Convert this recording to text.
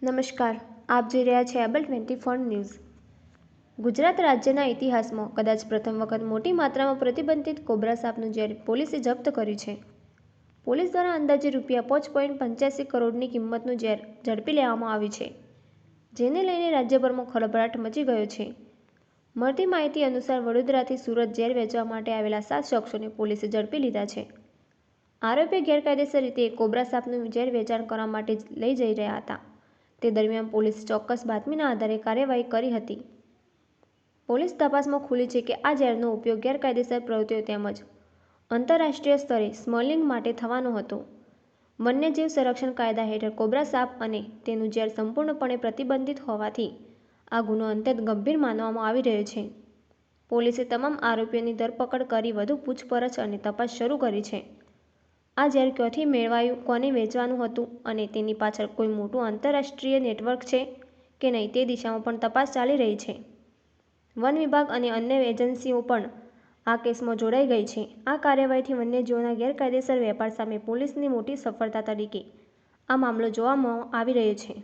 નમસ્કાર, આપ જોઈ રહ્યા છો એબલ 24 ન્યૂઝ। ગુજરાત રાજ્યના ઇતિહાસમાં કદાચ પ્રથમ વખત મોટી માત્રામાં પ્રતિબંધિત કોબ્રા સાપનું ઝેર પોલીસે જપ્ત કર્યું છે। પોલીસ દ્વારા અંદાજે ₹5.85 કરોડની કિંમતનું ઝેર ઝડપી લેવામાં આવ્યું છે, જેને લઈને રાજ્યભરમાં ખળભળાટ મચી ગયો છે। મળતી માહિતી અનુસાર વડોદરાથી સુરત ઝેર વેચવા માટે આવેલા 7 શખ્સોને પોલીસે ઝડપી લીધા છે। આરોપીઓ ગેરકાયદેસર રીતે કોબ્રા સાપનું ઝેર વેચાણ કરવા માટે લઈ જઈ રહ્યા હતા। તે દરમિયાન પોલીસે ચોક્કસ બાતમીના આધારે કાર્યવાહી કરી હતી। પોલીસ તપાસમાં ખુલ્યું છે કે આ ઝેરનો ઉપયોગ ગેરકાયદેસર પ્રવૃત્તિઓ તેમજ આંતરરાષ્ટ્રીય સ્તરે સ્મગલિંગ માટે થવાનો હતો। વન્યજીવ સંરક્ષણ કાયદા હેઠળ કોબ્રા સાપ અને તેનું ઝેર સંપૂર્ણપણે પ્રતિબંધિત હોવાથી આ ગુનો અત્યંત ગંભીર માનવામાં આવી રહ્યો છે। પોલીસે તમામ આરોપીઓની ધરપકડ કરી વધુ પૂછપરછ અને તપાસ શરૂ કરી છે। આ ઝેર ક્યાંથી મેળવાયું, કોને વેચવાનું હતું અને તેની પાછળ કોઈ મોટું આંતરરાષ્ટ્રીય નેટવર્ક છે કે નહીં તે દિશામાં પણ તપાસ ચાલી રહી છે। વન વિભાગ અને અન્ય એજન્સીઓ પણ આ કેસમાં જોડાઈ ગઈ છે। આ કાર્યવાહીથી વન્યજીવોના ગેરકાયદેસર વેપાર સામે પોલીસની મોટી સફળતા તરીકે આ મામલો જોવામાં આવી રહ્યો છે।